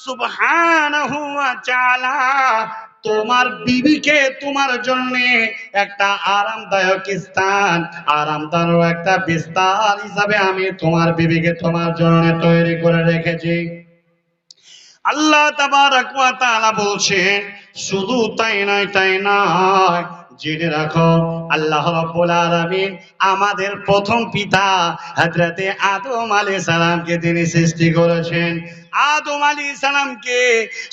সুবহানাহু ওয়া তাআলা তোমার বিবিকে তোমার জন্য একটা আরামদায়ক স্থান, আরামদায়ক একটা বিস্তার হিসাবে আমি তোমার বিবিকে তোমার জন্য তৈরি করে রেখেছি। আল্লাহ তাবারক ওয়া তাআলা বলছেন, শুধু তাই নয়, জেনে রাখো আল্লাহ রাব্বুল আলামিন আমাদের প্রথম পিতা হযরতে আদম আলাইহিস সালামকে তিনি সৃষ্টি করেছেন। আদম আলাইহিস সালামকে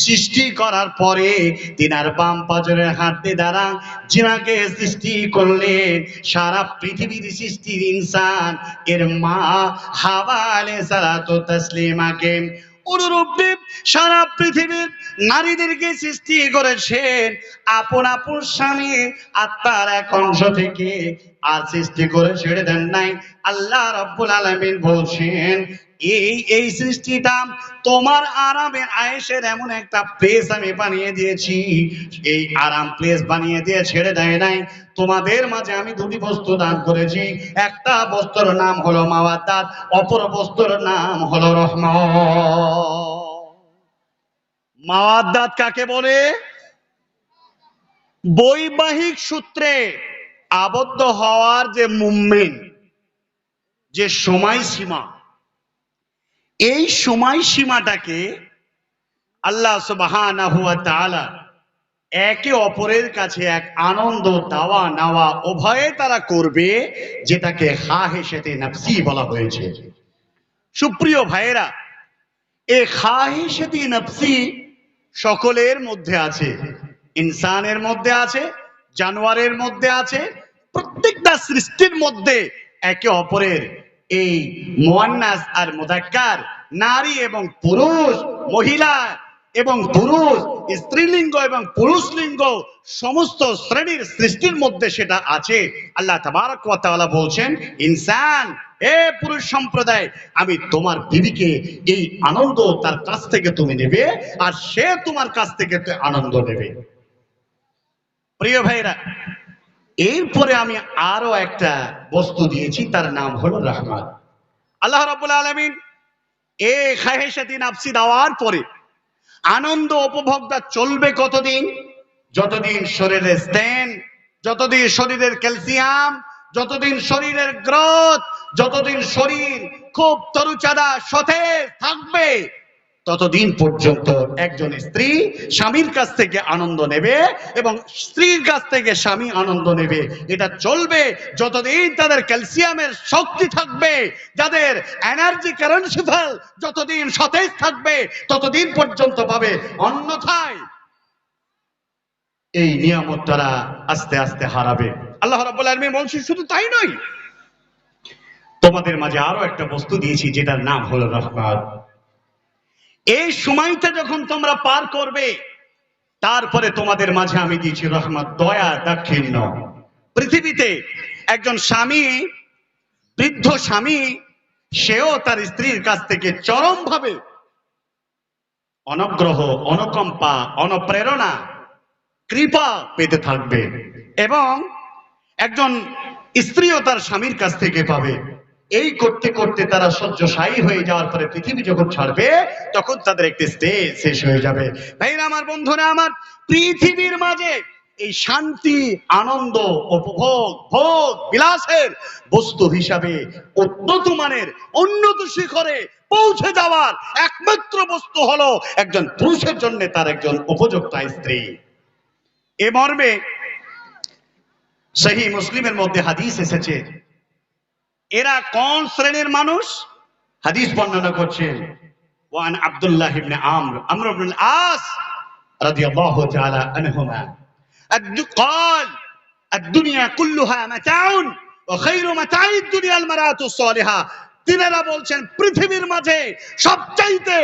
সৃষ্টি করার পরে তিনার বাম পাজরের হাড্ডি দ্বারা জিনাকে সৃষ্টি করলেন। সারা পৃথিবীর সৃষ্টির ইনসান এর মা হাওয়া আলাইহিস সালাতু তাসলিমাকে অনুরূপে সারা পৃথিবীর নারীদেরকে সৃষ্টি করেছেন আপন আপন স্বামী আত্মার এক অংশ থেকে, আর সৃষ্টি করে ছেড়ে দেন নাই। আল্লাহ রাব্বুল আলামিন বলছেন, এই সৃষ্টিটা তোমার আরামের আয়েশের এমন একটা প্লেস আমি বানিয়ে দিয়েছি, এই আরাম প্লেস বানিয়ে দিয়ে ছেড়ে দেয় নাই। তোমাদের মাঝে আমি দুটি বস্তু দান করেছি, একটা বস্তুর নাম হলো মাওয়াদ্দাত, অপর বস্তুর নাম হলো রহমত। মাওয়াদ্দাত কাকে বলে? বৈবাহিক সূত্রে আবদ্ধ হওয়ার যে মুভমেন্ট, যে সময়সীমা, এই সময়সীমাটাকে আল্লাহ সুবহানাহু ওয়া তাআলা একে অপরের কাছে এক আনন্দ দেওয়া নেওয়া উভয়ে তারা করবে, যেটাকে খাহিশাতে নফসি বলা হয়েছে। সুপ্রিয় ভাইয়েরা, এই খাহিশাতে নফসি সকলের মধ্যে আছে, ইনসানের মধ্যে আছে, জানোয়ারের মধ্যে আছে, প্রত্যেকটা সৃষ্টির মধ্যে একে অপরের এই মুয়ান্নাস আর মুযাক্কার, নারী এবং পুরুষ, মহিলা এবং পুরুষ, স্ত্রীলিঙ্গ এবং পুরুষ লিঙ্গ, সমস্ত শ্রেণীর সৃষ্টির মধ্যে সেটা আছে। আল্লাহ তাবারক ওয়া তাআলা বলছেন, ইনসান, হে পুরুষ সম্প্রদায়, আমি তোমার বিবিকে এই আনন্দ তার কাছ থেকে তুমি নেবে, আর সে তোমার কাছ থেকে আনন্দ নেবে। প্রিয় ভাইরা, এরপরে আমি আরো একটা বস্তু দিয়েছি, তার নাম হলো রহমত। আল্লাহ রাব্বুল আলামিন এই খাহিশাতি নফসি দেওয়ার পরে আনন্দ উপভোগটা চলবে কতদিন? যতদিন শরীরের স্টেন, যতদিন শরীরের ক্যালসিয়াম, যতদিন শরীরের গ্রোথ, যতদিন শরীর খুব তরুচাঁদা সতেজ থাকবে, ততদিন পর্যন্ত একজন স্ত্রী স্বামীর কাছ থেকে আনন্দ নেবে এবং স্ত্রীর কাছ থেকে স্বামী আনন্দ নেবে। এটা চলবে যতদিন তাদের ক্যালসিয়ামের শক্তি থাকবে, যাদের এনার্জি কারেন্সিফাল যতদিন সতেজ থাকবে ততদিন পর্যন্ত পাবে। অন্যথায় এই নিয়ামত তারা আস্তে আস্তে হারাবে। আল্লাহ রাব্বুল আলামিন বলছেন, শুধু তাই নয়, তোমাদের মাঝে আরো একটা বস্তু দিয়েছি, যেটার নাম হলো রহমত। এই সময়টা যখন তোমরা পার করবে, তারপরে তোমাদের মাঝে আমি দিয়েছি রহমত, দয়া, দাক্ষিণ্য। পৃথিবীতে একজন স্বামী, বৃদ্ধ স্বামী, সেও তার স্ত্রীর কাছ থেকে চরমভাবে অনুগ্রহ, অনুকম্পা, অনুপ্রেরণা, কৃপা পেতে থাকবে, এবং একজন স্ত্রীও তার স্বামীর কাছ থেকে পাবে। এই করতে করতে তারা সহ্যশায়ী হয়ে যাওয়ার পরে পৃথিবী যখন ছাড়বে, তখন তাদের একটি স্টেজ শেষ হয়ে যাবে। ভাইরা আমার, বন্ধুরা আমার, পৃথিবীর মাঝে এই শান্তি, আনন্দ, উপভোগ, ভোগ বিলাসের বস্তু হিসাবে উন্নত মানের, উন্নত শিখরে পৌঁছে যাওয়ার একমাত্র বস্তু হলো একজন পুরুষের জন্য তার একজন উপযুক্ত স্ত্রী। এ মর্মে সহিহ মুসলিমের মধ্যে হাদিস এসেছে। এরা কোন শ্রেণীর মানুষ? হাদিস বর্ণনা করছেন, ওয়ান আব্দুল্লাহ ইবনে আমর ইবনে আস রাদিয়াল্লাহু তাআলা আনহুমা قال الدنيا كلها متاع وخير متاع الدنيا المرأة الصالحة। তিনারা বলছেন, পৃথিবীর মাঝে সবচাইতে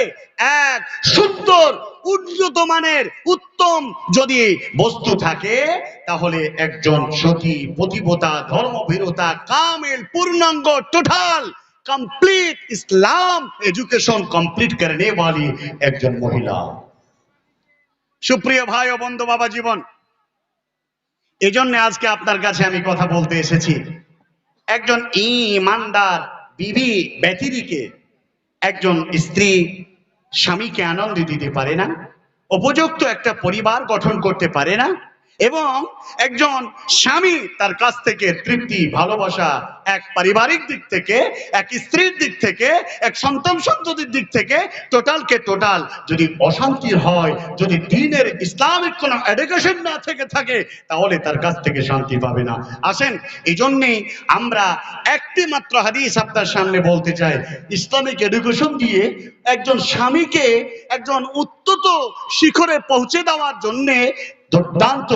এক সুন্দর, উন্নত মানের, উত্তম যদি বস্তু থাকে, তাহলে একজন সতী, পতিব্রতা, ধর্মভীরতা, কামিল, পূর্ণাঙ্গ, টোটাল कंप्लीट इस्लाम एजुकेशन कंप्लीट करने वाली একজন মহিলা। সুপ্রিয় ভাই ও বন্ধু বাবা জীবন, এজন্য আজকে আপনার কাছে আমি কথা বলতে এসেছি। একজন ঈমানদার বিবি ব্যতিরিকে একজন স্ত্রী স্বামীকে আনন্দ দিতে পারে না, উপযুক্ত একটা পরিবার গঠন করতে পারে না, এবং একজন স্বামী তার কাছ থেকে তৃপ্তি ভালোবাসা এক পারিবারিক দিক থেকে, এক স্ত্রীর দিক থেকে, এক সন্তান সন্ততির দিক থেকে টোটালকে টোটাল যদি অশান্তির হয়, যদি দ্বীনের ইসলামিক কোনো এডুকেশন না থেকে থাকে, তাহলে তার কাছ থেকে শান্তি পাবে না। আসেন, এই জন্যেই আমরা একটি মাত্র হাদিস আপনার সামনে বলতে চাই। ইসলামিক এডুকেশন দিয়ে একজন স্বামীকে একজন উচ্চত শিখরে পৌঁছে দেওয়ার জন্যে দুর্দান্ত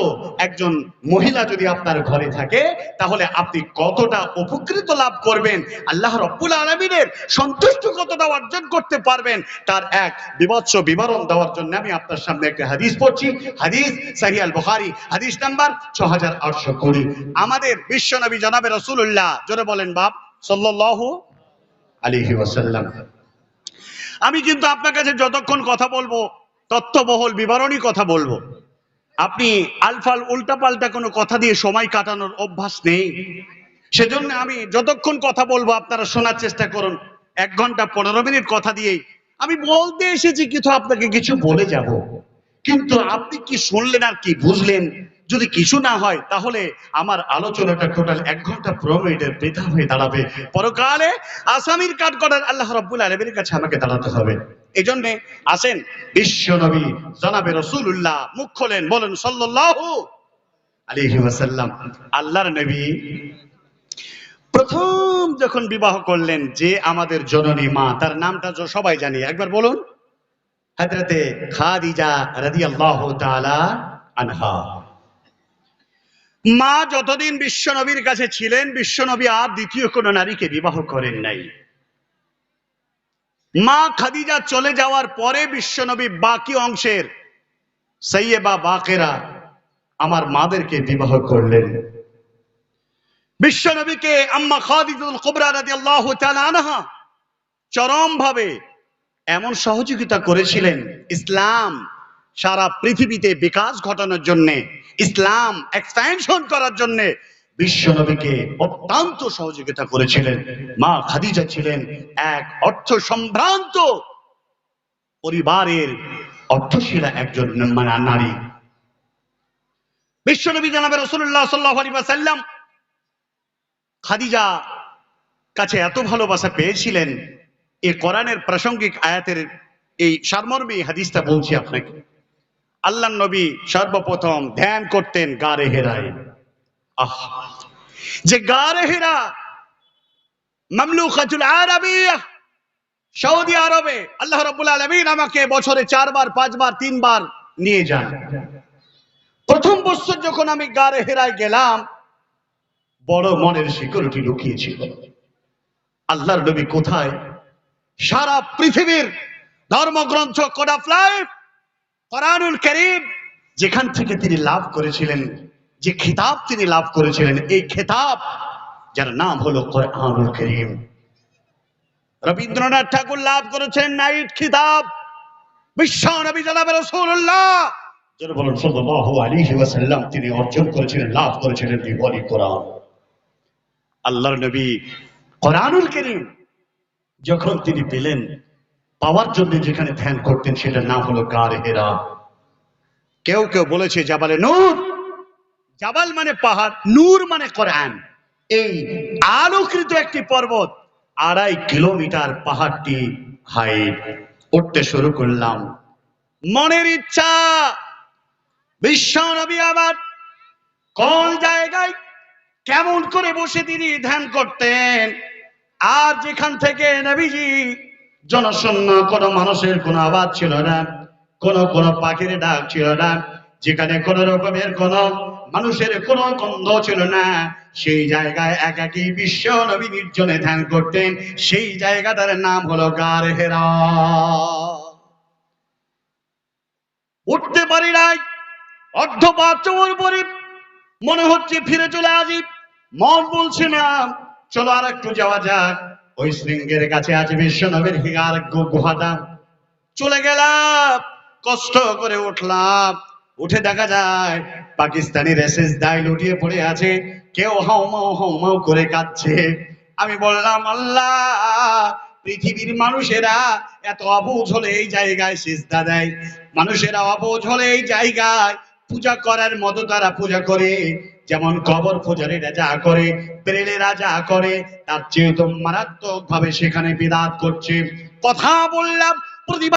একজন মহিলা যদি আপনার ঘরে থাকে, তাহলে আপনি কতটা উপকৃত লাভ করবেন, আল্লাহ রাব্বুল আলামিনের সন্তুষ্ট কতটা অর্জন করতে পারবেন, তার এক বিভৎস বিবরণ দেওয়ার জন্য আমি আপনার সামনে একটা হাদিস পড়ছি। হাদিস সহিহ আল বুখারী, হাদিস নাম্বার 6820। আমাদের বিশ্বনবী জনাবে রাসূলুল্লাহ, জোরে বলেন বাপ, সাল্লাল্লাহু আলাইহি ওয়াসাল্লাম। আমি কিন্তু আপনার কাছে যতক্ষণ কথা বলবো তথ্যবহুল বিবরণী কথা বলবো। আপনি আলফাল উল্টাপাল্টা কোনো কথা দিয়ে সময় কাটানোর অভ্যাস নেই। সেজন্য আমি যতক্ষণ কথা বলবো আপনারা শোনার চেষ্টা করুন। 1 ঘন্টা 15 মিনিট কথা দিয়েই আমি বলতে এসেছি কিছু, আপনাকে কিছু বলে যাব, কিন্তু আপনি কি শুনলেন আর কি বুঝলেন, যদি কিছু না হয় তাহলে আমার আলোচনাটা টোটাল 1 ঘন্টা 15 মিনিটের বৃথা হয়ে দাঁড়াবে। পরকালে আসামির কাঠ করার আল্লাহ রাব্বুল আলামিনের কাছে আমাকে দাঁড়াতে হবে। এই জন্য আসেন, বিশ্ব নবী জনাবে রাসূলুল্লাহ মুখ খোলেন, বলেন সাল্লাল্লাহু আলাইহি ওয়াসাল্লাম। আল্লাহর নবী প্রথম যখন বিবাহ করলেন, যে আমাদের জননী মা, তার নামটা সবাই জানি, একবার বলুন, হযরতে খাদিজা রাদিয়াল্লাহু তাআলা আনহা। মা যতদিন বিশ্বনবীর কাছে ছিলেন, বিশ্বনবী আর দ্বিতীয় কোন নারীকে বিবাহ করেন নাই। মা খাদিজা চলে যাওয়ার পরে বিশ্বনবী বাকি অংশের সাইয়্যিবা বাকেরা আমার মাদেরকে বিবাহ করলেন। বিশ্বনবীকে আম্মা খাদিজাতুল কুবরা রাদিয়াল্লাহু তাআলা আনহা চরমভাবে এমন সহযোগিতা করেছিলেন ইসলাম সারা পৃথিবীতে বিকাশ ঘটানোর জন্য, ইসলাম এক্সপ্যানশন করার জন্য বিশ্বনবীকে অত্যন্ত সহযোগিতা করেছিলেন। মা খাদিজা ছিলেন এক অর্থ সম্ভ্রান্ত পরিবারের অর্থশীলা একজন নারী। বিশ্বনবী জনাবে রাসূলুল্লাহ সাল্লাল্লাহু আলাইহি ওয়াসাল্লাম খাদিজা কাছে এত ভালোবাসা পেয়েছিলেন, এই কোরআনের প্রাসঙ্গিক আয়াতের এই সারমর্মী হাদিসটা বলছি আপনাকে। আল্লাহর নবী সর্বপ্রথম ধ্যান করতেন গারে হেরায়। যে গারে হেরা মামলুকাতুল আরাবিয়া, সৌদি আরবে আল্লাহ রাব্বুল আলামিন আমাকে বছরে 4 বার 5 বার 3 বার নিয়ে যান। প্রথম বছর যখন আমি গারে হেরায় গেলাম, বড় মনের সিকিউরিটি লুকিয়েছিল। আল্লাহর নবী কোথায়? সারা পৃথিবীর ধর্মগ্রন্থ কোড অফ লাইফ কোরআনুল কারীম যেখান থেকে তিনি লাভ করেছিলেন, যে খিতাব তিনি লাভ করেছিলেন, এই খিতাব যার নাম হলো কোরআনুল কারীম। রবীন্দ্রনাথ ঠাকুর লাভ করেছেন নাইট খিতাব। বিশ্ব নবী জনাবে রাসূলুল্লাহ সাল্লাল্লাহু আলাইহি ওয়াসাল্লাম তিনি অর্জন করেছিলেন, লাভ করেছিলেন দিওয়ানি কোরআন। আল্লাহর নবী কোরআনুল কারীম যখন তিনি পেলেন, পাওয়ার জন্য যেখানে ধ্যান করতেন সেটার নাম হলো গারে হেরা। কেউ কেউ বলেছে জাবালে নূর। জাবাল মানে পাহাড়, নূর মানে কোরআন। এই আলোকৃত একটি পর্বত, 2.5 কিলোমিটার পাহাড়টি হাইট। উঠতে শুরু করলাম, মনের ইচ্ছা বিশ্ব নবী আমার কোন জায়গায় কেমন করে বসে তিনি ধ্যান করতেন। আর যেখান থেকে নবীজি জনশূন্য, কোনো মানুষের কোনো আওয়াজ ছিল না, কোন পাখির ডাক ছিল না, যেখানে কোন রকমের কোন মানুষের কোন গন্ধ ছিল না, সেই জায়গায় একাকী বিশ্ব নবী নির্জনে ধ্যান করতেন। সেই জায়গাটার নাম হলো গার হেরা। উঠতে পারি নাই, অর্ধপথ পরে মনে হচ্ছে ফিরে চলে আসি, মন বলছে না চলো আর একটু যাওয়া যাক। ওই শৃঙ্গের কাছে আছে বিশ্ব নবীর হিগার গুহাটা। চলে গেলাম, কষ্ট করে উঠলাম। উঠে দেখা যায় পাকিস্তানি রেসেস দায় লুটিয়ে পড়ে আছে, কেউ হাউমাউ হাউমাউ করে কাঁদছে। আমি বললাম আল্লাহ পৃথিবীর মানুষেরা এত অবুঝ হলে এই জায়গায় সিজদা দেয়, মানুষেরা অবুঝ হলে এই জায়গায় পূজা করার মতো তারা পূজা করে। যেমন কবর পূজারীরা যা করে, প্রেরেরা যা করে, তার চেয়ে তো মারাত্মক ভাবে সেখানে বিদআত করছে। কথা বললাম, প্রতিবাদ